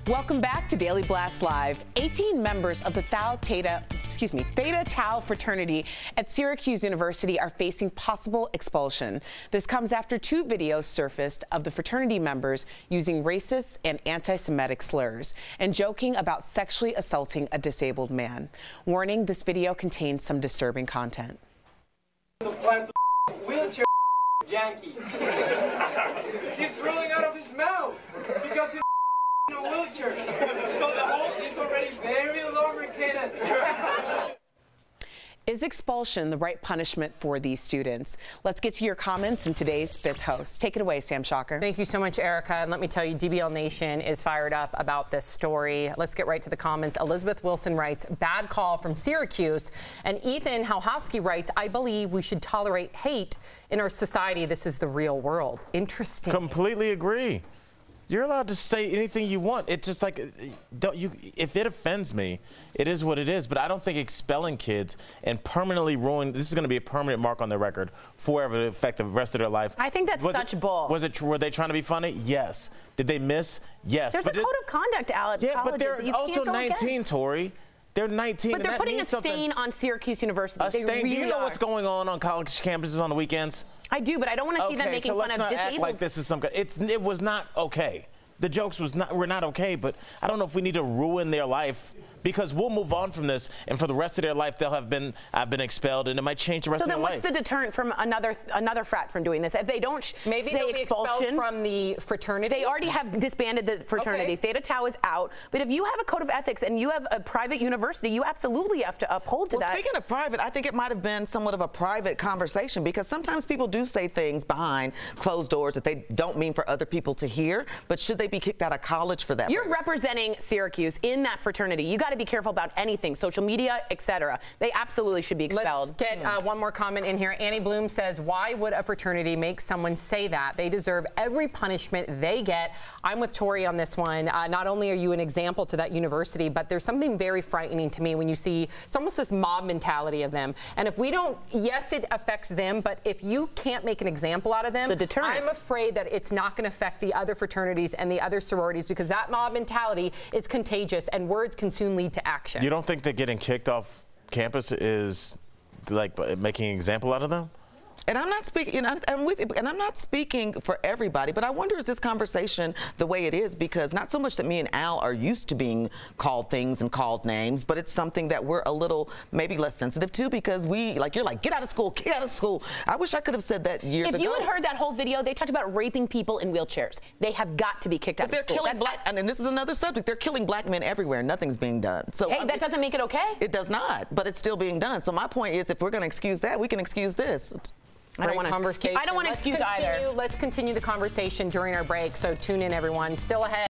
Welcome back to Daily Blast Live. 18 members of the Theta Tau fraternity at Syracuse University are facing possible expulsion. This comes after 2 videos surfaced of the fraternity members using racist and anti-Semitic slurs and joking about sexually assaulting a disabled man. Warning, this video contains some disturbing content. Wheelchair Yankee. He's drooling out of his mouth because he's in a wheelchair. So the hole is already very lubricated. Is expulsion the right punishment for these students? Let's get to your comments in today's fifth host. Take it away, Sam Shocker. Thank you so much, Erica. And let me tell you, DBL Nation is fired up about this story. Let's get right to the comments. Elizabeth Wilson writes, bad call from Syracuse. And Ethan Halhowski writes, I believe we should tolerate hate in our society. This is the real world. Interesting. Completely agree. You're allowed to say anything you want. It's just like, if it offends me, it is what it is. But I don't think expelling kids and permanently ruining, this is going to be a permanent mark on their record forever to affect the rest of their life. I think that's such bull. Were they trying to be funny? Yes. Did they miss? Yes. There's a code of conduct, Alex. Yeah, but they're also 19, Tori. They're 19. But they're putting a stain on Syracuse University. A stain? Do you know what's going on college campuses on the weekends? I do, but I don't want to see them making fun of disabled. Act like this is some. It was not okay. The jokes were not okay, but I don't know if we need to ruin their life, because we'll move on from this, and for the rest of their life, they'll have been expelled, and it might change the rest of their life. So then what's the deterrent from another frat from doing this? If they don't maybe say expulsion from the fraternity. They already have disbanded the fraternity. Okay. Theta Tau is out. But if you have a code of ethics and you have a private university, you absolutely have to uphold to that. Speaking of private, I think it might have been somewhat of a private conversation, because sometimes people do say things behind closed doors that they don't mean for other people to hear. But should they be kicked out of college for that? You're representing Syracuse in that fraternity. You got to be careful about anything, social media, etc. They absolutely should be expelled. Let's get one more comment in here. Annie Bloom says, why would a fraternity make someone say that? They deserve every punishment they get. I'm with Tori on this one. Not only are you an example to that university, but there's something very frightening to me when you see, it's almost this mob mentality of them. And if we don't, yes, it affects them, but if you can't make an example out of them, I'm afraid that it's not going to affect the other fraternities and the other sororities, because that mob mentality is contagious and words can soon lead to action. You don't think that getting kicked off campus is like making an example out of them? And I'm not speaking, I'm not speaking for everybody, but I wonder, is this conversation the way it is because not so much that me and Al are used to being called things and called names, but it's something that we're a little maybe less sensitive to, because you're like, get out of school, get out of school. I wish I could have said that years ago. If you had heard that whole video, they talked about raping people in wheelchairs. They have got to be kicked out of school. They're killing black, and this is another subject. They're killing black men everywhere. Nothing's being done. So hey, that doesn't make it okay? It does not, but it's still being done. So my point is, if we're going to excuse that, we can excuse this. I don't want to excuse either. Let's continue the conversation during our break, so tune in, everyone. Still ahead.